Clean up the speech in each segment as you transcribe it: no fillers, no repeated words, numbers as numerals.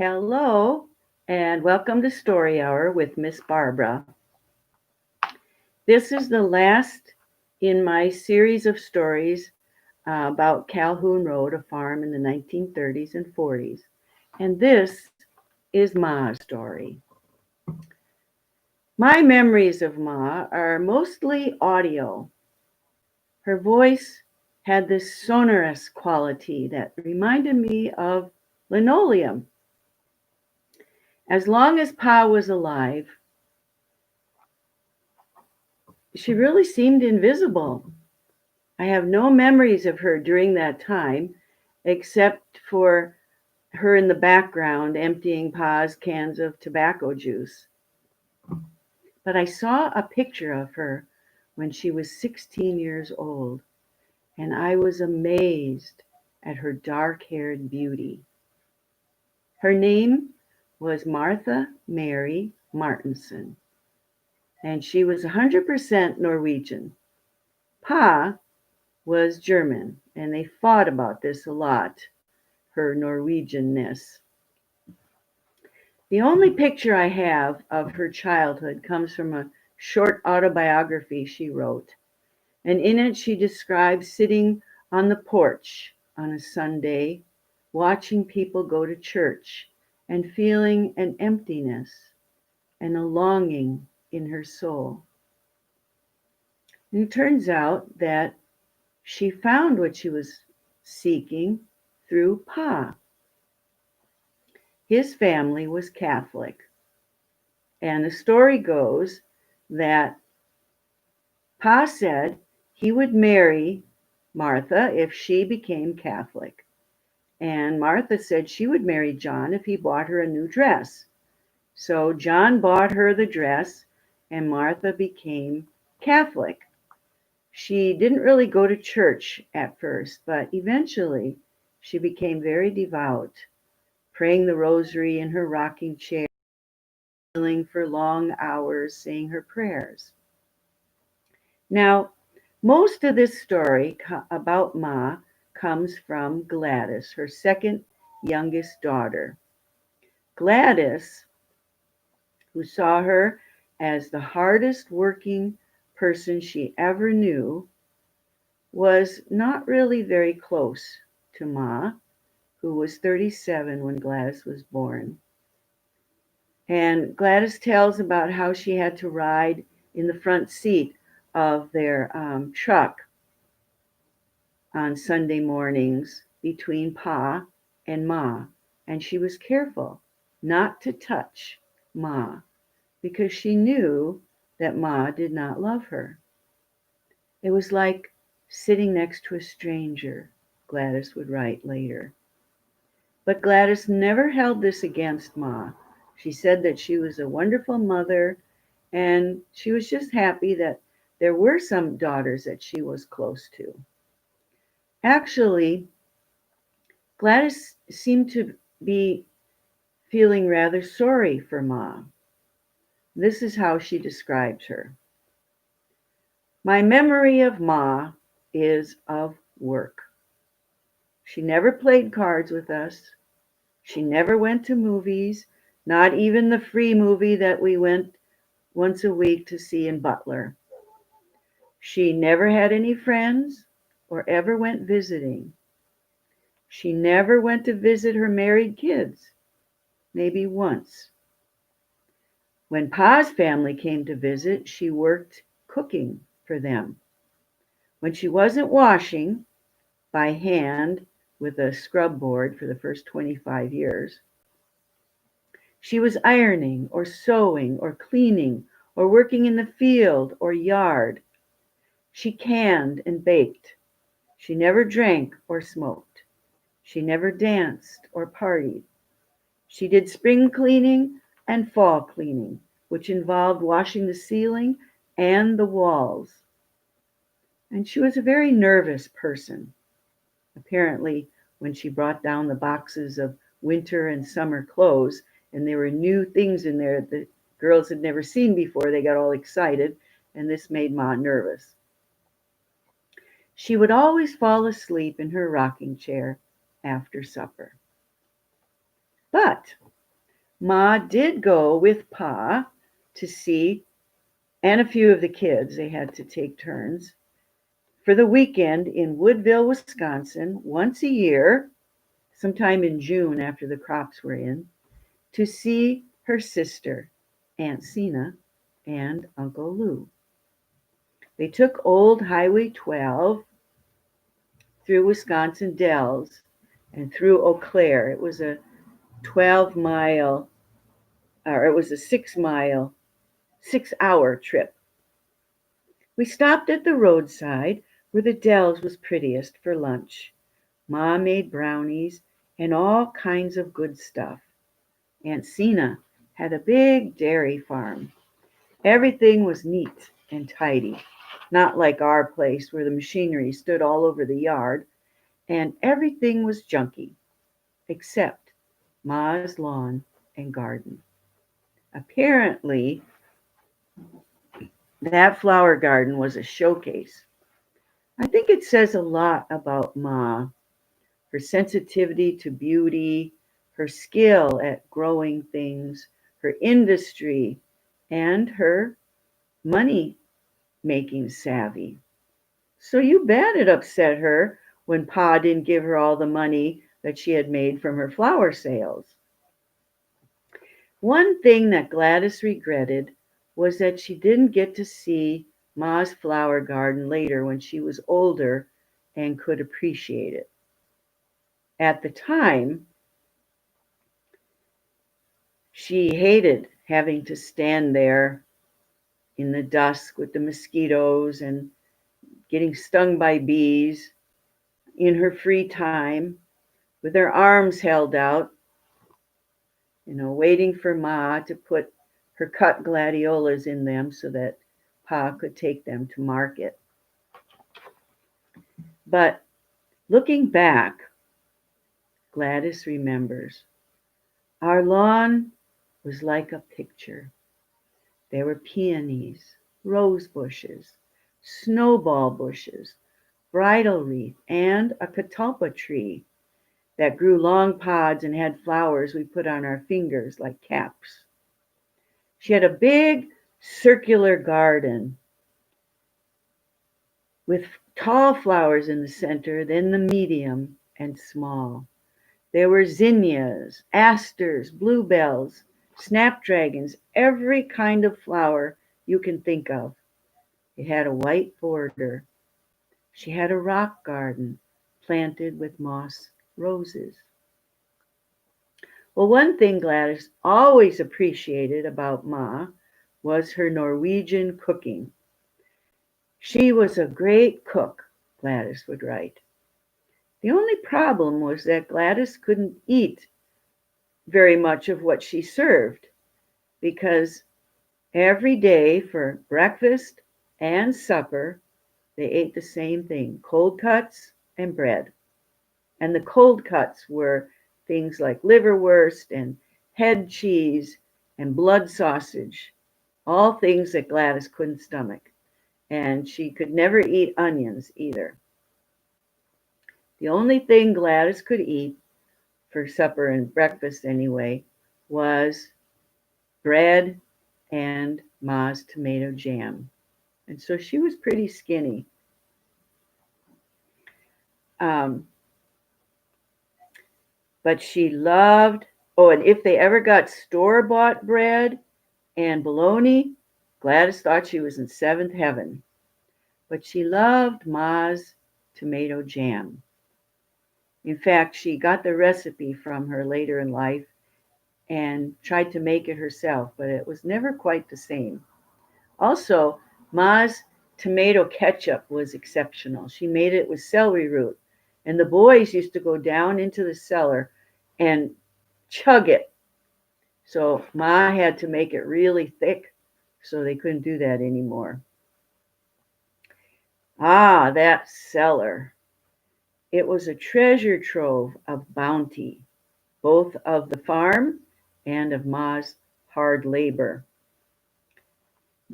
Hello, and welcome to Story Hour with Miss Barbara. This is the last in my series of stories about Calhoun Road, a farm in the 1930s and 40s. And this is Ma's story. My memories of Ma are mostly audio. Her voice had this sonorous quality that reminded me of linoleum. As long as Pa was alive, she really seemed invisible. I have no memories of her during that time, except for her in the background emptying Pa's cans of tobacco juice. But I saw a picture of her when she was 16 years old, and I was amazed at her dark haired beauty. Her name was Martha Mary Martinson, and she was 100% Norwegian. Pa was German, and they fought about this a lot, her Norwegianness. The only picture I have of her childhood comes from a short autobiography she wrote, and in it she describes sitting on the porch on a Sunday, watching people go to church, and feeling an emptiness and a longing in her soul. And it turns out that she found what she was seeking through Pa. His family was Catholic, and the story goes that Pa said he would marry Martha if she became Catholic, and Martha said she would marry John if he bought her a new dress. So John bought her the dress, and Martha became Catholic. She didn't really go to church at first, but eventually she became very devout, praying the rosary in her rocking chair, kneeling for long hours, saying her prayers. Now, most of this story about Ma comes from Gladys, her second youngest daughter. Gladys, who saw her as the hardest working person she ever knew, was not really very close to Ma, who was 37 when Gladys was born. And Gladys tells about how she had to ride in the front seat of their truck on Sunday mornings between Pa and Ma. And she was careful not to touch Ma because she knew that Ma did not love her. It was like sitting next to a stranger, Gladys would write later. But Gladys never held this against Ma. She said that she was a wonderful mother and she was just happy that there were some daughters that she was close to. Actually, Gladys seemed to be feeling rather sorry for Ma. This is how she describes her. My memory of Ma is of work. She never played cards with us. She never went to movies, not even the free movie that we went once a week to see in Butler. She never had any friends or ever went visiting. She never went to visit her married kids, maybe once. When Pa's family came to visit, she worked cooking for them. When she wasn't washing by hand with a scrub board for the first 25 years, she was ironing or sewing or cleaning or working in the field or yard. She canned and baked. She never drank or smoked. She never danced or partied. She did spring cleaning and fall cleaning, which involved washing the ceiling and the walls. And she was a very nervous person. Apparently, when she brought down the boxes of winter and summer clothes, and there were new things in there that girls had never seen before, they got all excited, and this made Ma nervous. She would always fall asleep in her rocking chair after supper. But Ma did go with Pa to see, and a few of the kids, they had to take turns, for the weekend in Woodville, Wisconsin, once a year, sometime in June after the crops were in, to see her sister, Aunt Sina, and Uncle Lou. They took old Highway 12 through Wisconsin Dells and through Eau Claire. It was a 12-mile, or it was a 6-mile, 6-hour trip. We stopped at the roadside where the Dells was prettiest for lunch. Ma made brownies and all kinds of good stuff. Aunt Sina had a big dairy farm. Everything was neat and tidy, not like our place where the machinery stood all over the yard, and everything was junky, except Ma's lawn and garden. Apparently, that flower garden was a showcase. I think it says a lot about Ma, her sensitivity to beauty, her skill at growing things, her industry, and her money making savvy. So you bet it upset her when Pa didn't give her all the money that she had made from her flower sales. One thing that Gladys regretted was that she didn't get to see Ma's flower garden later when she was older and could appreciate it. At the time, she hated having to stand there in the dusk with the mosquitoes and getting stung by bees in her free time with her arms held out, waiting for Ma to put her cut gladiolas in them so that Pa could take them to market. But looking back, Gladys remembers, our lawn was like a picture. There were peonies, rose bushes, snowball bushes, bridal wreath, and a catalpa tree that grew long pods and had flowers we put on our fingers like caps. She had a big circular garden with tall flowers in the center, then the medium and small. There were zinnias, asters, bluebells, snapdragons, every kind of flower you can think of. It had a white border. She had a rock garden planted with moss roses. Well, one thing Gladys always appreciated about Ma was her Norwegian cooking. She was a great cook, Gladys would write. The only problem was that Gladys couldn't eat very much of what she served because every day for breakfast and supper, they ate the same thing, cold cuts and bread. And the cold cuts were things like liverwurst and head cheese and blood sausage, all things that Gladys couldn't stomach. And she could never eat onions either. The only thing Gladys could eat for supper and breakfast anyway was bread and Ma's tomato jam. And so she was pretty skinny. But she loved, and if they ever got store-bought bread and bologna, Gladys thought she was in seventh heaven. But she loved Ma's tomato jam. In fact, she got the recipe from her later in life and tried to make it herself, but it was never quite the same. Also, Ma's tomato ketchup was exceptional. She made it with celery root, and the boys used to go down into the cellar and chug it. So Ma had to make it really thick, so they couldn't do that anymore. Ah, that cellar. It was a treasure trove of bounty, both of the farm and of Ma's hard labor.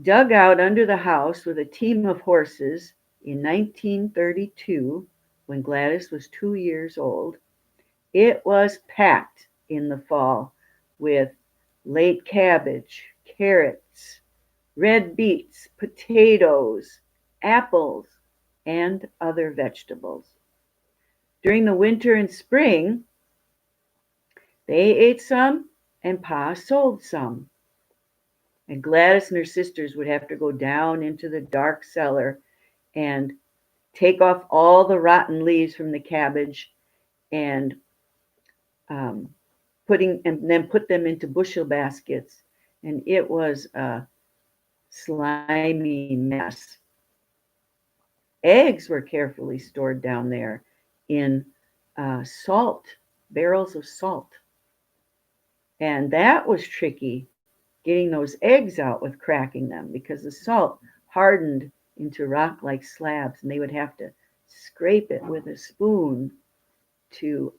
Dug out under the house with a team of horses in 1932, when Gladys was 2 years old, it was packed in the fall with late cabbage, carrots, red beets, potatoes, apples, and other vegetables. During the winter and spring, they ate some and Pa sold some. And Gladys and her sisters would have to go down into the dark cellar and take off all the rotten leaves from the cabbage and um, then put them into bushel baskets. And it was a slimy mess. Eggs were carefully stored down there in salt, barrels of salt. And that was tricky, getting those eggs out with cracking them because the salt hardened into rock like slabs, and they would have to scrape it with a spoon to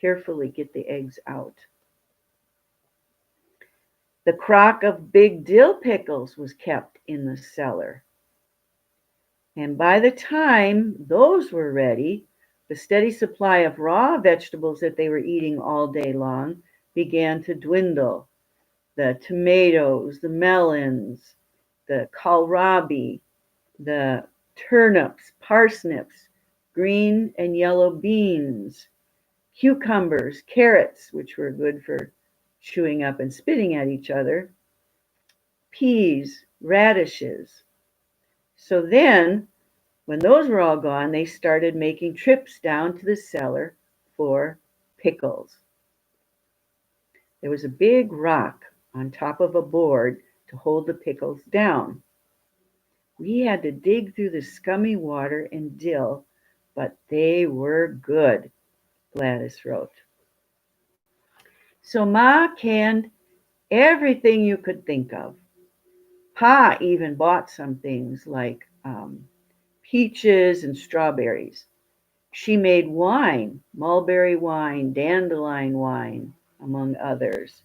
carefully get the eggs out. The crock of big dill pickles was kept in the cellar. And by the time those were ready, the steady supply of raw vegetables that they were eating all day long began to dwindle. The tomatoes, the melons, the kohlrabi, the turnips, parsnips, green and yellow beans, cucumbers, carrots, which were good for chewing up and spitting at each other, peas, radishes. So then, when those were all gone, they started making trips down to the cellar for pickles. There was a big rock on top of a board to hold the pickles down. We had to dig through the scummy water and dill, but they were good, Gladys wrote. So Ma canned everything you could think of. Pa even bought some things like peaches and strawberries. She made wine, mulberry wine, dandelion wine, among others,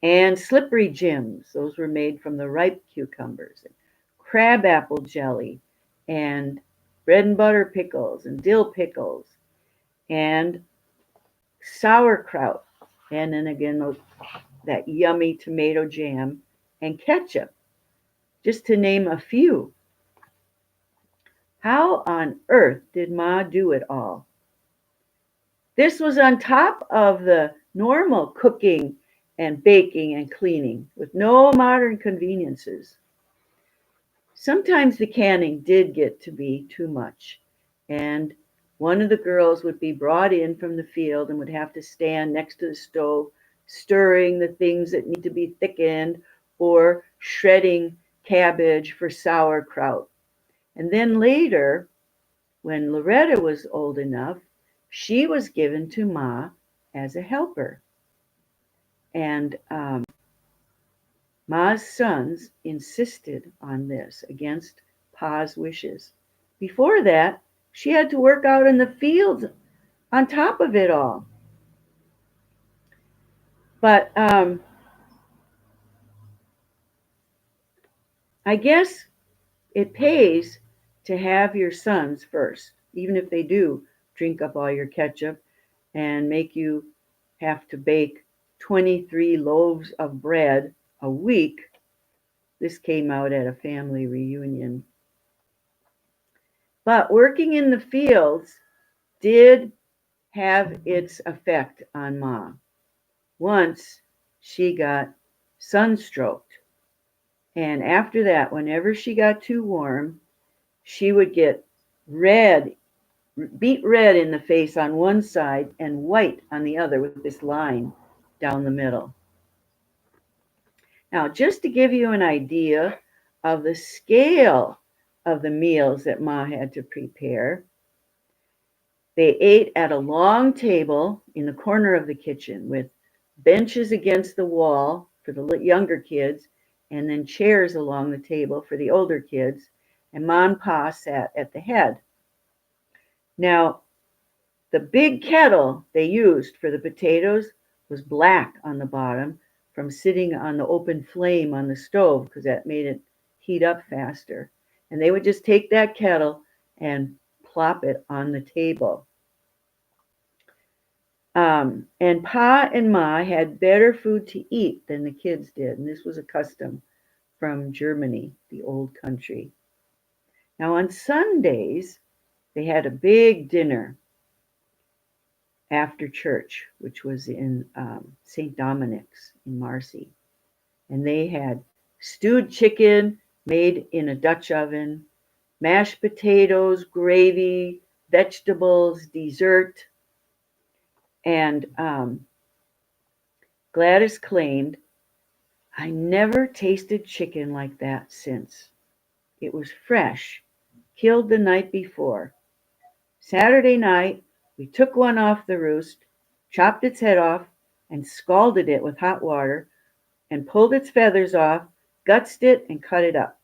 and slippery jims. Those were made from the ripe cucumbers, and crabapple jelly, and bread and butter pickles, and dill pickles, and sauerkraut, and then again that yummy tomato jam and ketchup, just to name a few. How on earth did Ma do it all? This was on top of the normal cooking and baking and cleaning with no modern conveniences. Sometimes the canning did get to be too much, and one of the girls would be brought in from the field and would have to stand next to the stove, stirring the things that need to be thickened or shredding cabbage for sauerkraut. And then later, when Loretta was old enough, she was given to Ma as a helper. And Ma's sons insisted on this against Pa's wishes. Before that, she had to work out in the fields on top of it all. But I guess it pays to have your sons first, even if they do drink up all your ketchup and make you have to bake 23 loaves of bread a week. This came out at a family reunion. But working in the fields did have its effect on Ma. Once she got sunstroked. And after that, whenever she got too warm, she would get red, beet red in the face on one side and white on the other with this line down the middle. Now, just to give you an idea of the scale of the meals that Ma had to prepare, they ate at a long table in the corner of the kitchen with benches against the wall for the younger kids and then chairs along the table for the older kids, and Ma and Pa sat at the head. Now, the big kettle they used for the potatoes was black on the bottom from sitting on the open flame on the stove because that made it heat up faster. And they would just take that kettle and plop it on the table. And Pa and Ma had better food to eat than the kids did, and this was a custom from Germany, the old country. Now, on Sundays, they had a big dinner after church, which was in St. Dominic's in Marcy. And they had stewed chicken made in a Dutch oven, mashed potatoes, gravy, vegetables, dessert. And Gladys claimed, I never tasted chicken like that since. It was fresh, killed the night before. Saturday night, we took one off the roost, chopped its head off, and scalded it with hot water, and pulled its feathers off, gutsed it, and cut it up.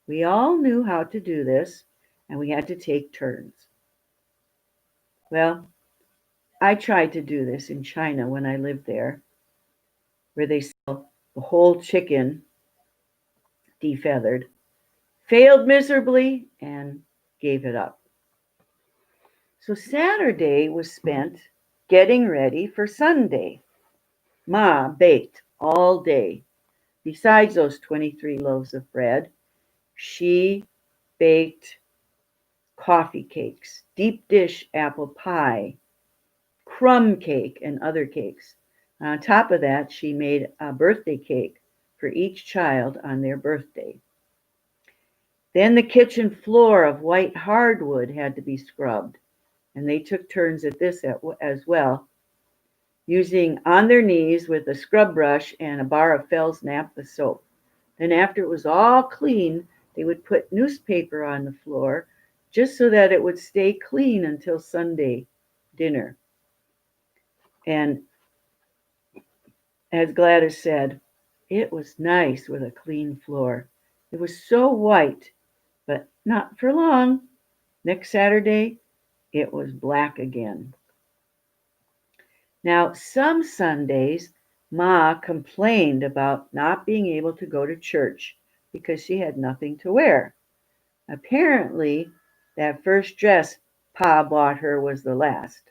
We all knew how to do this, and we had to take turns. Well, I tried to do this in China when I lived there, where they sell the whole chicken defeathered, failed miserably, and gave it up. So Saturday was spent getting ready for Sunday. Ma baked all day. Besides those 23 loaves of bread, she baked coffee cakes, deep dish apple pie, crumb cake, and other cakes. On top of that, she made a birthday cake for each child on their birthday. Then the kitchen floor of white hardwood had to be scrubbed, and they took turns at this as well, using on their knees with a scrub brush and a bar of Fell's naphtha soap. Then after it was all clean, they would put newspaper on the floor just so that it would stay clean until Sunday dinner. And as Gladys said, it was nice with a clean floor. It was so white, but not for long. Next Saturday, it was black again. Now, some Sundays, Ma complained about not being able to go to church because she had nothing to wear. Apparently, that first dress Pa bought her was the last.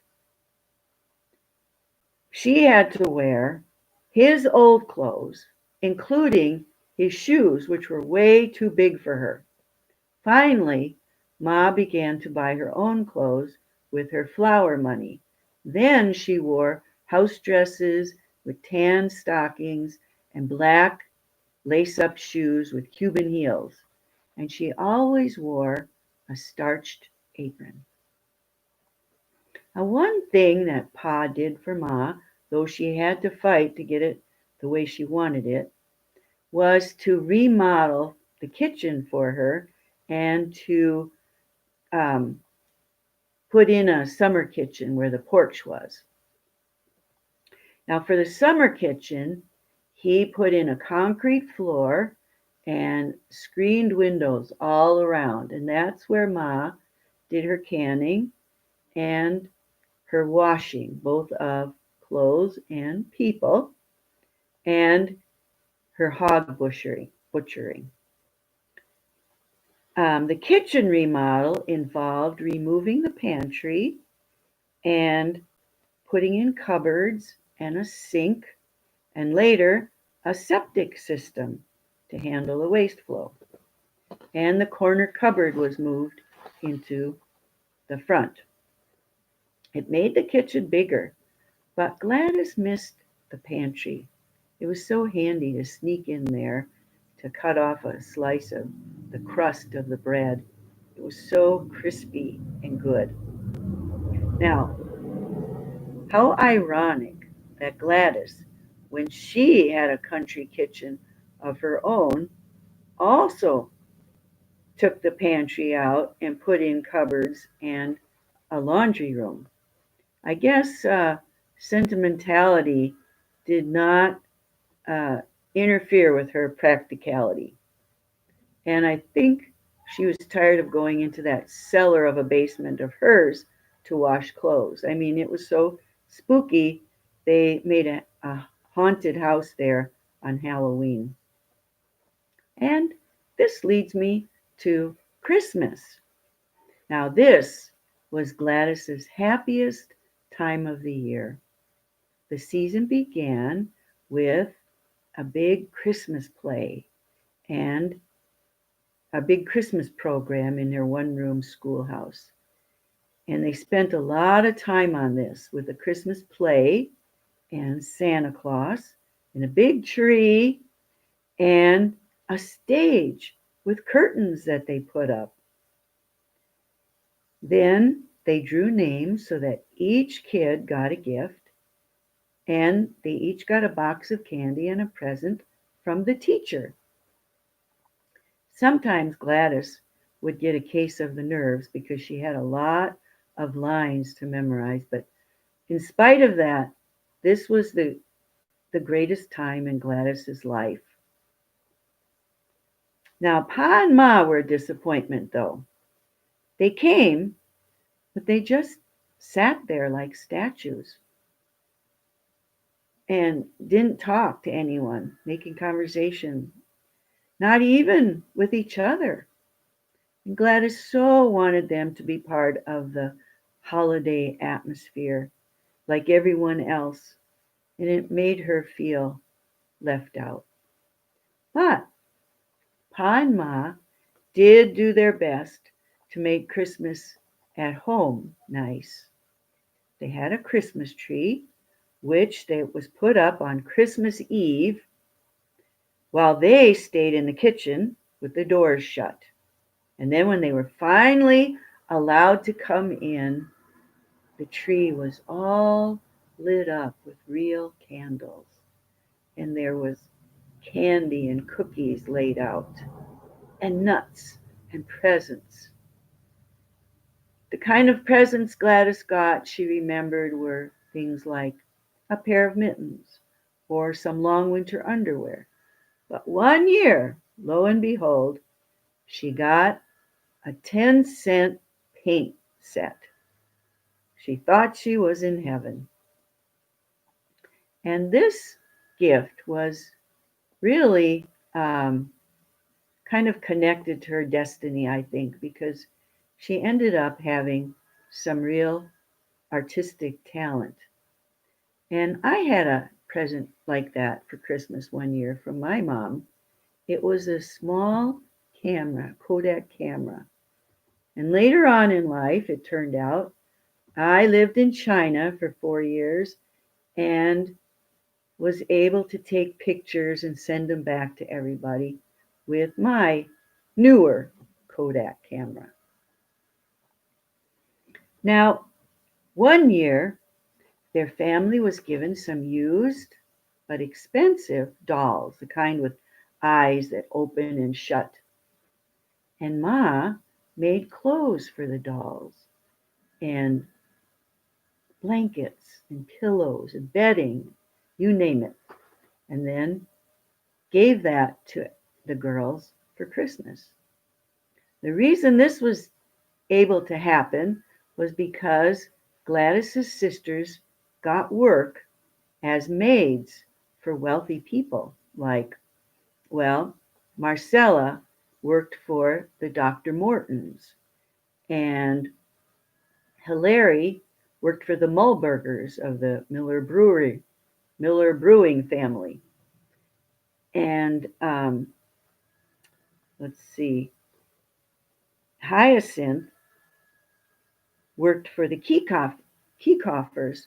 She had to wear his old clothes, including his shoes, which were way too big for her. Finally, Ma began to buy her own clothes with her flour money. Then she wore house dresses with tan stockings and black lace-up shoes with Cuban heels. And she always wore a starched apron. Now, one thing that Pa did for Ma, though she had to fight to get it the way she wanted it, was to remodel the kitchen for her and to put in a summer kitchen where the porch was. Now, for the summer kitchen, he put in a concrete floor and screened windows all around. And that's where Ma did her canning and her washing, both of clothes and people, and her hog butchering. The kitchen remodel involved removing the pantry and putting in cupboards and a sink, and later a septic system to handle the waste flow. And the corner cupboard was moved into the front. It made the kitchen bigger, but Gladys missed the pantry. It was so handy to sneak in there to cut off a slice of the crust of the bread. It was so crispy and good. Now, how ironic that Gladys, when she had a country kitchen of her own, also took the pantry out and put in cupboards and a laundry room. I guess sentimentality did not interfere with her practicality. And I think she was tired of going into that cellar of a basement of hers to wash clothes. I mean, it was so spooky, they made a haunted house there on Halloween. And this leads me to Christmas. Now, this was Gladys's happiest time of the year. The season began with a big Christmas play and a big Christmas program in their one-room schoolhouse. And they spent a lot of time on this with a Christmas play and Santa Claus and a big tree and a stage with curtains that they put up. Then they drew names so that each kid got a gift, and they each got a box of candy and a present from the teacher. Sometimes Gladys would get a case of the nerves because she had a lot of lines to memorize, but in spite of that, this was the greatest time in Gladys's life. Now, Pa and Ma were a disappointment, though. They came, but they just sat there like statues and didn't talk to anyone, making conversation, not even with each other. And Gladys so wanted them to be part of the holiday atmosphere like everyone else, and it made her feel left out. But Pa and Ma did do their best to make Christmas at home nice. They had a Christmas tree, which was put up on Christmas Eve while they stayed in the kitchen with the doors shut. And then when they were finally allowed to come in, the tree was all lit up with real candles. And there was candy and cookies laid out, and nuts and presents. The kind of presents Gladys got, she remembered, were things like a pair of mittens or some long winter underwear. But one year, lo and behold, she got a 10-cent paint set. She thought she was in heaven. And this gift was really kind of connected to her destiny, I think, because she ended up having some real artistic talent. And I had a present like that for Christmas one year from my mom. It was a small camera, Kodak camera. And later on in life, it turned out, I lived in China for 4 years and was able to take pictures and send them back to everybody with my newer Kodak camera. Now, one year, their family was given some used but expensive dolls, the kind with eyes that open and shut. And Ma made clothes for the dolls and blankets and pillows and bedding, you name it. And then gave that to the girls for Christmas. The reason this was able to happen was because Gladys's sisters got work as maids for wealthy people, like, well, Marcella worked for the Dr. Mortons, and Hilary worked for the Mullburgers of the Miller Brewing family. And let's see, Hyacinth worked for the Keycoffers,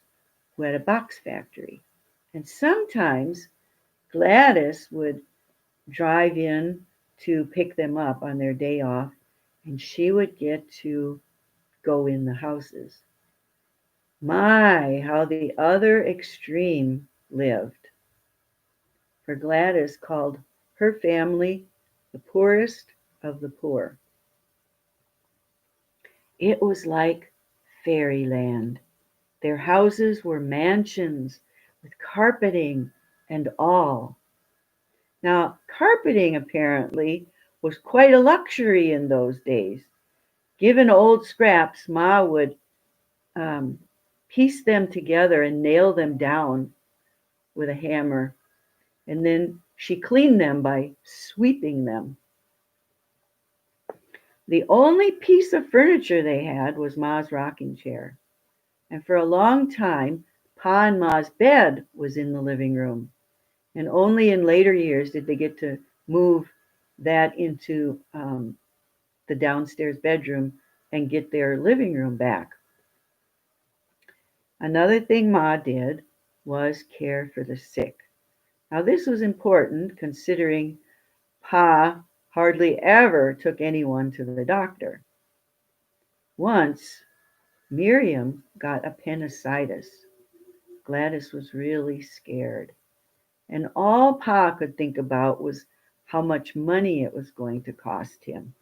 who had a box factory. And sometimes Gladys would drive in to pick them up on their day off, and she would get to go in the houses. My, how the other extreme lived. For Gladys called her family the poorest of the poor. It was like fairyland. Their houses were mansions with carpeting and all. Now, carpeting apparently was quite a luxury in those days. Given old scraps, Ma would piece them together and nail them down with a hammer, and then she cleaned them by sweeping them. The only piece of furniture they had was Ma's rocking chair. And for a long time, Pa and Ma's bed was in the living room. And only in later years did they get to move that into the downstairs bedroom and get their living room back. Another thing Ma did was care for the sick. Now, this was important considering Pa hardly ever took anyone to the doctor. Once, Miriam got appendicitis. Gladys was really scared. And all Pa could think about was how much money it was going to cost him.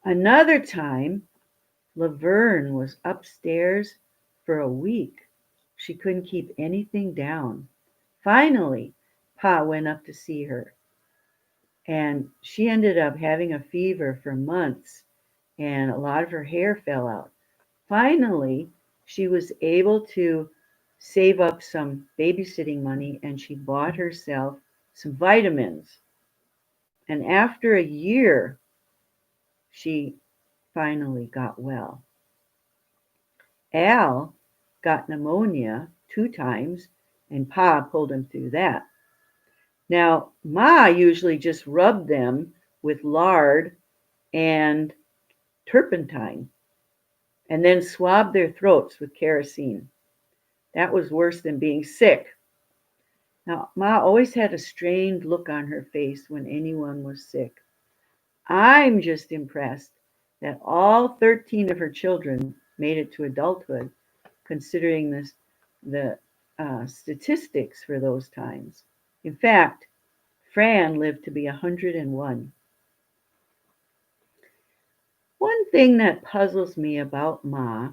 Another time, Laverne was upstairs for a week. She couldn't keep anything down. Finally, Pa went up to see her, and she ended up having a fever for months, and a lot of her hair fell out. Finally, she was able to save up some babysitting money, and she bought herself some vitamins. And after a year, she finally got well. Al got pneumonia 2 times, and Pa pulled him through that. Now, Ma usually just rubbed them with lard and turpentine and then swabbed their throats with kerosene. That was worse than being sick. Now, Ma always had a strained look on her face when anyone was sick. I'm just impressed that all 13 of her children made it to adulthood, considering the statistics for those times. In fact, Fran lived to be 101. One thing that puzzles me about Ma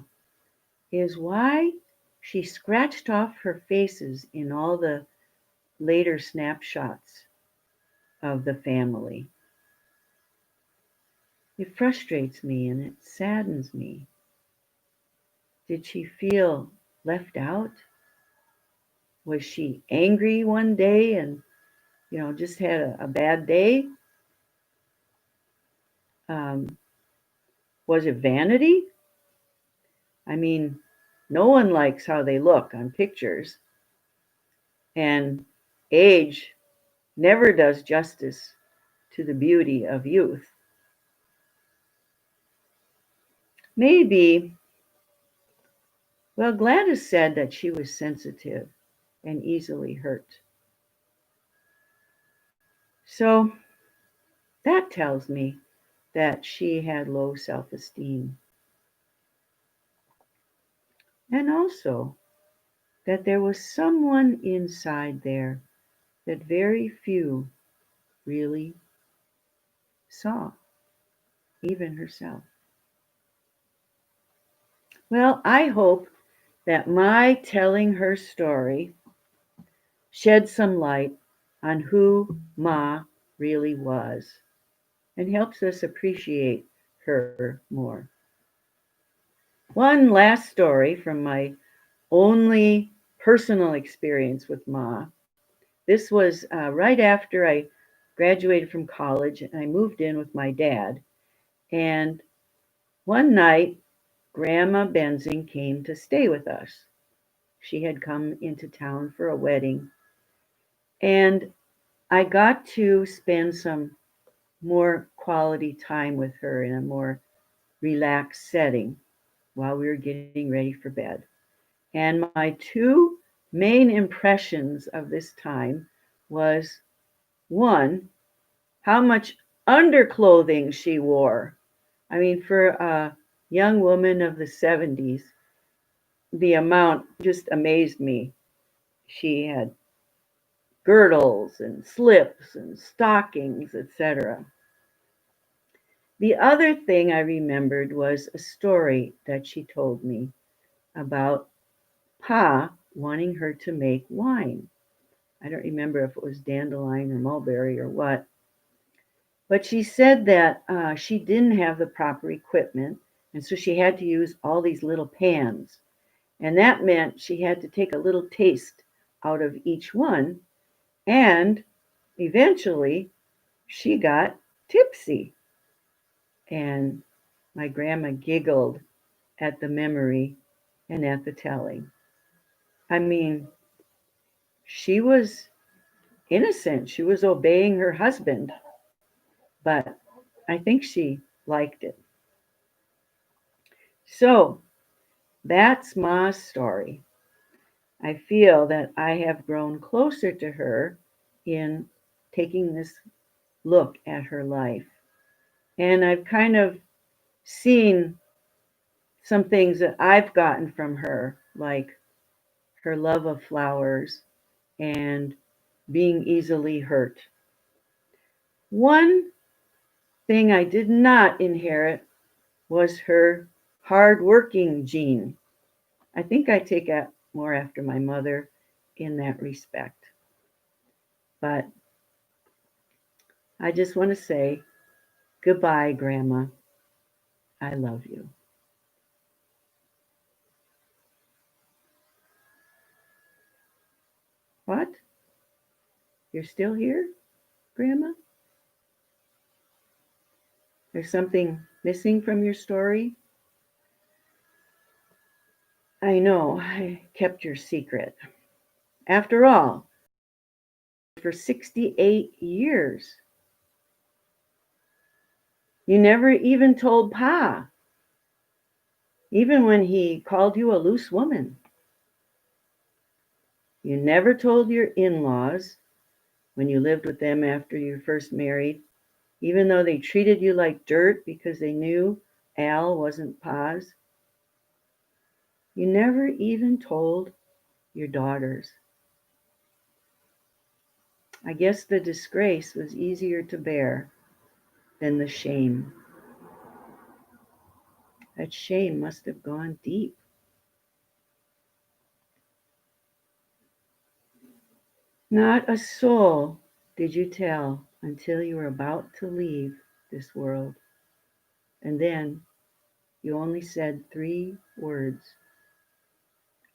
is why she scratched off her faces in all the later snapshots of the family. It frustrates me and it saddens me. Did she feel left out? Was she angry one day and, just had a bad day? Um, was it vanity? I mean, no one likes how they look on pictures, and age never does justice to the beauty of youth. Maybe, well, Gladys said that she was sensitive and easily hurt. So that tells me that she had low self esteem. And also that there was someone inside there that very few really saw, even herself. Well, I hope that my telling her story shed some light on who Ma really was and helps us appreciate her more. One last story from my only personal experience with Ma. This was right after I graduated from college and I moved in with my dad. And one night, Grandma Benzing came to stay with us. She had come into town for a wedding. And I got to spend some more quality time with her in a more relaxed setting while we were getting ready for bed. And my two main impressions of this time was one, how much underclothing she wore. I mean, for a young woman of the 70s, the amount just amazed me. She had girdles and slips and stockings, etc. The other thing I remembered was a story that she told me about Pa wanting her to make wine. I don't remember if it was dandelion or mulberry or what, but she said that she didn't have the proper equipment, and so she had to use all these little pans. And that meant she had to take a little taste out of each one, and eventually she got tipsy. And my grandma giggled at the memory and at the telling. I mean, she was innocent. She was obeying her husband, but I think she liked it. So that's Ma's story. I feel that I have grown closer to her in taking this look at her life. And I've kind of seen some things that I've gotten from her, like her love of flowers and being easily hurt. One thing I did not inherit was her hard-working gene. I think I take more after my mother in that respect. But I just want to say goodbye, Grandma. I love you. What? You're still here, Grandma? There's something missing from your story? I know, I kept your secret. After all, for 68 years, you never even told Pa, even when he called you a loose woman. You never told your in-laws when you lived with them after you first married, even though they treated you like dirt because they knew Al wasn't Pa's. You never even told your daughters. I guess the disgrace was easier to bear than the shame. That shame must have gone deep. Not a soul did you tell until you were about to leave this world. And then you only said 3 words.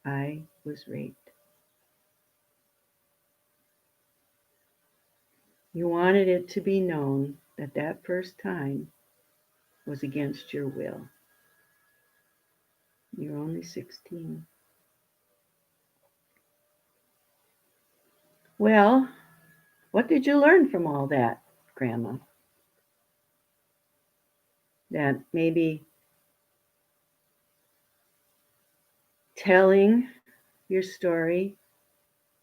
I was raped. You wanted it to be known that that first time was against your will. You're only 16. Well, what did you learn from all that, Grandma? That maybe telling your story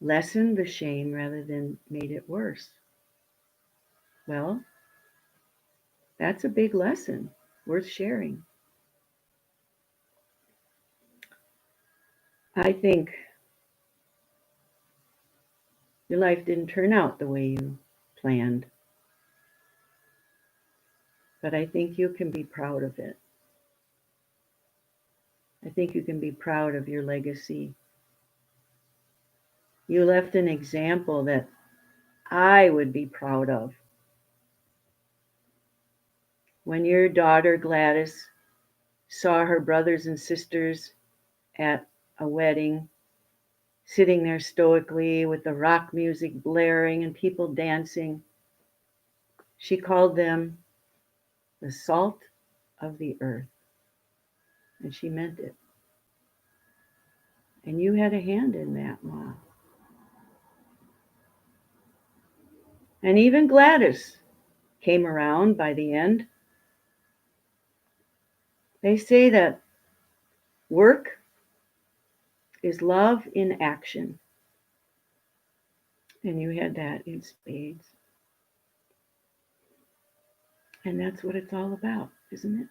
lessened the shame rather than made it worse. Well, that's a big lesson worth sharing. I think your life didn't turn out the way you planned, but I think you can be proud of it. I think you can be proud of your legacy. You left an example that I would be proud of. When your daughter Gladys saw her brothers and sisters at a wedding, sitting there stoically with the rock music blaring and people dancing, she called them the salt of the earth. And she meant it. And you had a hand in that, Ma. And even Gladys came around by the end. They say that work is love in action. And you had that in spades. And that's what it's all about, isn't it?